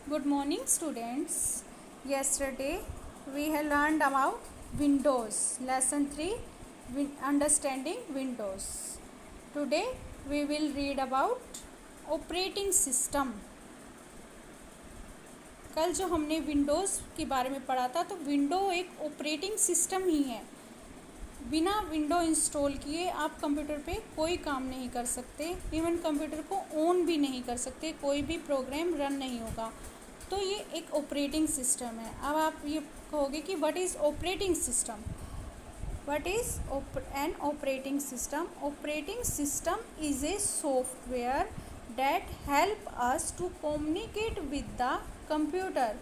Good morning, students. Yesterday we have learned about Windows. Lesson 3, Understanding Windows. Today we will read about Operating System. कल जो हमने Windows के बारे में पढ़ा था, तो विंडो एक ऑपरेटिंग सिस्टम ही है. बिना विंडो इंस्टॉल किए आप कंप्यूटर पे कोई काम नहीं कर सकते, इवन कंप्यूटर को ऑन भी नहीं कर सकते, कोई भी प्रोग्राम रन नहीं होगा. तो ये एक ऑपरेटिंग सिस्टम है. अब आप ये कहोगे कि what is operating system. What is an operating system. Operating system is a software that help us to communicate with the computer.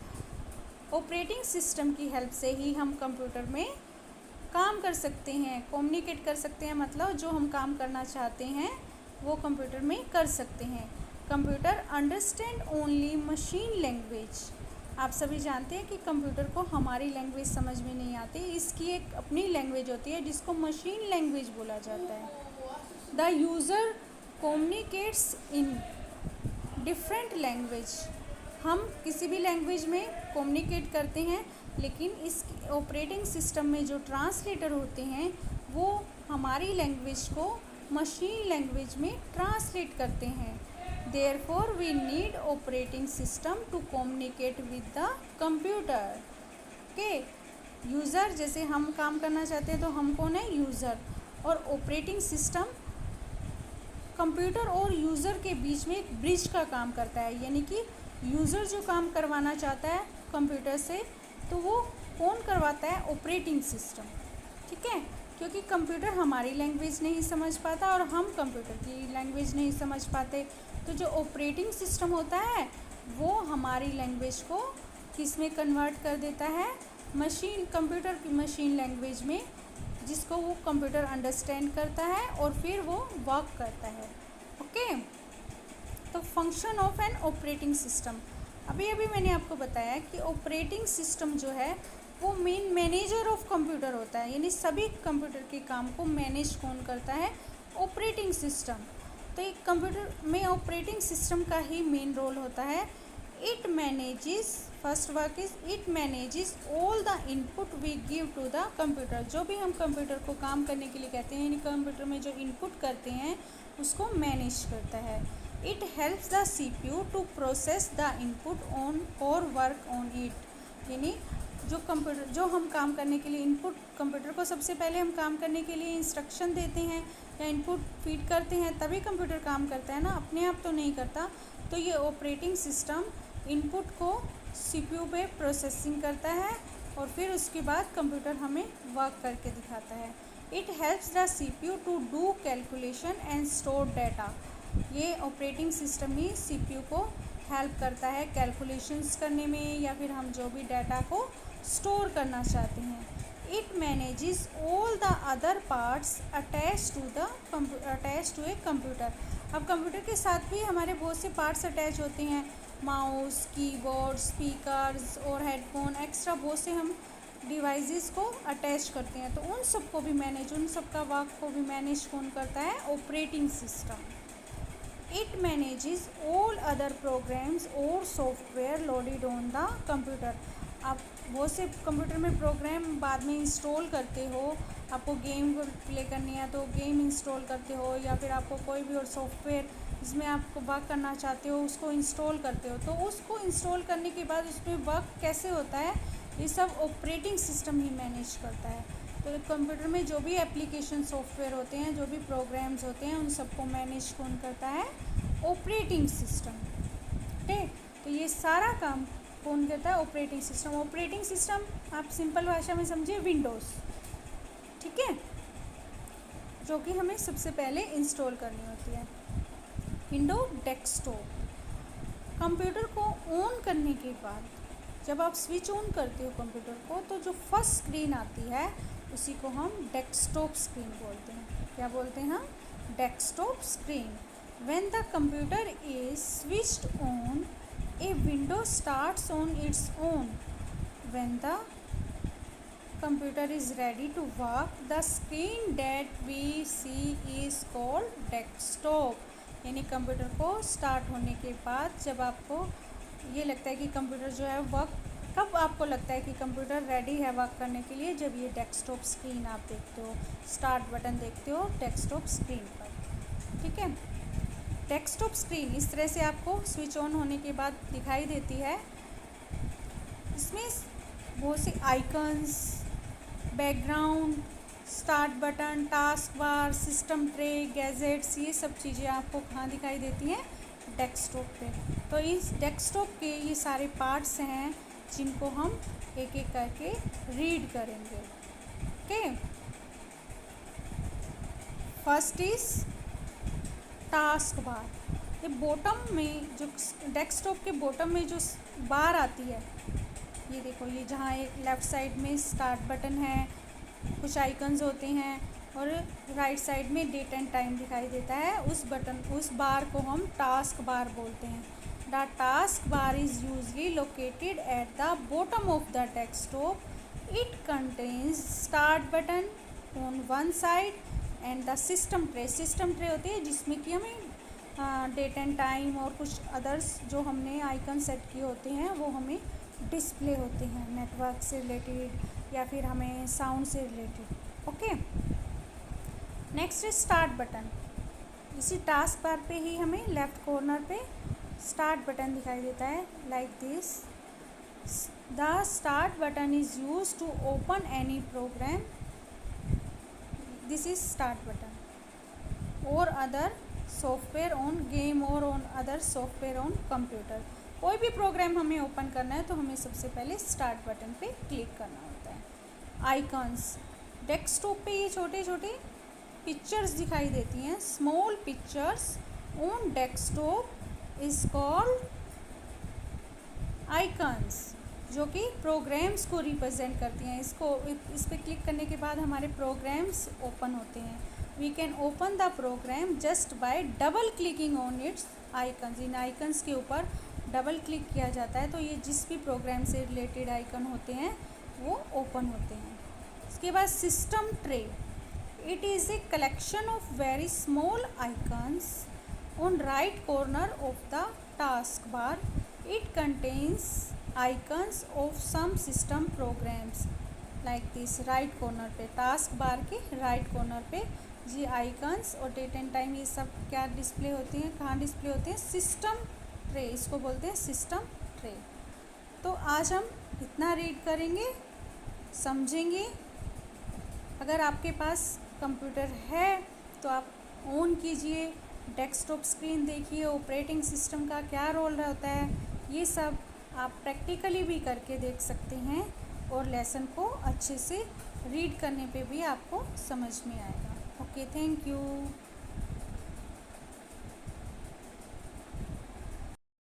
Operating system की हेल्प से ही हम कंप्यूटर में काम कर सकते हैं, कम्युनिकेट कर सकते हैं. मतलब जो हम काम करना चाहते हैं वो कंप्यूटर में कर सकते हैं. Computer understand only machine language. आप सभी जानते हैं कि कंप्यूटर को हमारी लैंग्वेज समझ में नहीं आती. इसकी एक अपनी लैंग्वेज होती है जिसको मशीन लैंग्वेज बोला जाता है. The user communicates in different language. हम किसी भी लैंग्वेज में कम्युनिकेट करते हैं, लेकिन इस ऑपरेटिंग सिस्टम में जो ट्रांसलेटर होते हैं वो हमारी लैंग्वेज को मशीन लैंग्वेज में ट्रांसलेट करते हैं. Therefore we need operating system to communicate with the computer. के यूज़र, जैसे हम काम करना चाहते हैं तो हम कौन है, यूज़र. और ऑपरेटिंग सिस्टम कंप्यूटर और यूज़र के बीच में एक ब्रिज का काम करता है. यानी कि यूज़र जो काम करवाना चाहता है कंप्यूटर से, तो वो कौन करवाता है, ऑपरेटिंग सिस्टम. ठीक है, क्योंकि कंप्यूटर हमारी लैंग्वेज नहीं समझ पाता और हम कंप्यूटर की लैंग्वेज नहीं समझ पाते. तो जो ऑपरेटिंग सिस्टम होता है वो हमारी लैंग्वेज को किस में कन्वर्ट कर देता है, कंप्यूटर की मशीन लैंग्वेज में, जिसको वो कंप्यूटर अंडरस्टैंड करता है और फिर वो वर्क करता है. ओके. तो function of N operating system. अभी मैंने आपको बताया कि ऑपरेटिंग सिस्टम जो है वो मेन मैनेजर ऑफ कंप्यूटर होता है. यानी सभी कंप्यूटर के काम को मैनेज कौन करता है, ऑपरेटिंग सिस्टम. तो एक कंप्यूटर में ऑपरेटिंग सिस्टम का ही मेन रोल होता है. It manages, first work is it manages all the input we give to the computer. जो भी हम कंप्यूटर को काम करने के लिए कहते हैं, यानी कंप्यूटर में जो इनपुट करते हैं उसको मैनेज करता है. It helps the CPU to process the input on और वर्क ऑन इट. यानी जो हम काम करने के लिए इनपुट, कंप्यूटर को सबसे पहले हम काम करने के लिए इंस्ट्रक्शन देते हैं या इनपुट फीड करते हैं, तभी कंप्यूटर काम करता है ना, अपने आप तो नहीं करता. तो ये ऑपरेटिंग सिस्टम इनपुट को CPU पे प्रोसेसिंग करता है और फिर उसके बाद कंप्यूटर हमें वर्क करके दिखाता है. It helps the CPU to do calculation and store data. ये ऑपरेटिंग सिस्टम ही CPU को हेल्प करता है कैलकुलेशंस करने में, या फिर हम जो भी डाटा को स्टोर करना चाहते हैं. It manages all the other parts attach to a computer. अब कंप्यूटर के साथ भी हमारे बहुत से पार्ट्स अटैच होते हैं, माउस, कीबोर्ड, स्पीकर्स और हेडफोन, एक्स्ट्रा बहुत से हम डिवाइसेस को अटैच करते हैं. तो उन सबको भी उन सब का वर्क को भी मैनेज कौन करता है, operating system. It manages all other programs और software loaded on the computer. आप बहुत से कंप्यूटर में प्रोग्राम बाद में इंस्टॉल करते हो, आपको गेम प्ले करनी है तो गेम इंस्टॉल करते हो, या फिर आपको कोई भी और सॉफ्टवेयर जिसमें आपको वर्क करना चाहते हो उसको इंस्टॉल करते हो. तो उसको इंस्टॉल करने के बाद उसमें वर्क कैसे होता है, ये सब ऑपरेटिंग सिस्टम ही मैनेज करता है. तो कंप्यूटर में जो भी एप्लीकेशन सॉफ्टवेयर होते हैं, जो भी प्रोग्राम्स होते हैं, उन सबको मैनेज कौन करता है, ऑपरेटिंग सिस्टम. ठीक है, तो ये सारा काम कौन करता है, ऑपरेटिंग सिस्टम. ऑपरेटिंग सिस्टम आप सिंपल भाषा में समझिए विंडोज़. ठीक है, जो कि हमें सबसे पहले इंस्टॉल करनी होती है. Window desktop. कंप्यूटर को ऑन करने के बाद जब आप स्विच ऑन करते हो कंप्यूटर को, तो जो फर्स्ट स्क्रीन आती है उसी को हम डेस्कटॉप स्क्रीन बोलते हैं. क्या बोलते हैं हम, desktop screen. When the computer is switched on, a window starts on its own. When the computer is ready to work, the screen that we see is called desktop. यानी computer को start होने के बाद जब आपको ये लगता है कि कंप्यूटर जो है वर्क, कब आपको लगता है कि कंप्यूटर रेडी है वर्क करने के लिए? जब ये डेस्कटॉप स्क्रीन आप देखते हो, स्टार्ट बटन देखते हो डेस्कटॉप स्क्रीन पर, ठीक है। डेस्कटॉप स्क्रीन इस तरह से आपको स्विच ऑन होने के बाद दिखाई देती है। इसमें बहुत से icons, background, start button, task bar, system tray, gadgets, ये सब चीज़ें आपको कहाँ दिखाई देती हैं? डेस्कटॉप पे। तो इस डेस्कटॉप के ये सारे पार्ट्स हैं जिनको हम एक एक करके रीड करेंगे। Okay, first is task bar. ये बॉटम में जो डेस्कटॉप के बॉटम में जो बार आती है, ये देखो, ये जहाँ एक लेफ़्ट साइड में स्टार्ट बटन है, कुछ आइकन्स होते हैं, और राइट साइड में डेट एंड टाइम दिखाई देता है। उस बार को हम टास्क बार बोलते हैं। The task bar is usually located at the bottom of the desktop. It contains start button on one side and the system tray. System tray होती है जिसमें कि हमें डेट एंड टाइम और कुछ अदर्स जो हमने आइकन सेट किए होते हैं वो हमें डिस्प्ले होते हैं, नेटवर्क से रिलेटेड या फिर हमें साउंड से related. Okay, next is start button. इसी टास्क बार पे ही हमें लेफ़्ट कॉर्नर पे स्टार्ट बटन दिखाई देता है, like this. The start button is use to open any program. This is start button और अदर सॉफ्टवेयर ऑन गेम और on other software on computer. कोई भी प्रोग्राम हमें ओपन करना है तो हमें सबसे पहले स्टार्ट बटन पे क्लिक करना होता है। आइकन्स, डेस्कटॉप पे ये छोटे छोटे पिक्चर्स दिखाई देती हैं। Small pictures on desktop is called icons, जो कि प्रोग्राम्स को रिप्रेजेंट करती हैं। इस पर क्लिक करने के बाद हमारे प्रोग्राम्स ओपन होते हैं। We can open the program just by double clicking on its icons. इन आइकन्स के ऊपर डबल क्लिक किया जाता है तो ये जिस भी प्रोग्राम से रिलेटेड आइकन होते हैं वो ओपन होते हैं। इसके बाद system tray. It is a collection of very small icons on right corner of the task bar. It contains icons of some system programs like this. Right corner पे, task bar के right corner पे ये icons और date and time ये सब क्या display होती हैं, कहाँ डिस्प्ले होते हैं? सिस्टम ट्रे, इसको बोलते हैं सिस्टम ट्रे। तो आज हम इतना रीड करेंगे, समझेंगे। अगर आपके पास कंप्यूटर है तो आप ऑन कीजिए, डेस्कटॉप स्क्रीन देखिए, ऑपरेटिंग सिस्टम का क्या रोल होता है, ये सब आप प्रैक्टिकली भी करके देख सकते हैं और लेसन को अच्छे से रीड करने पे भी आपको समझ में आएगा। Okay, thank you.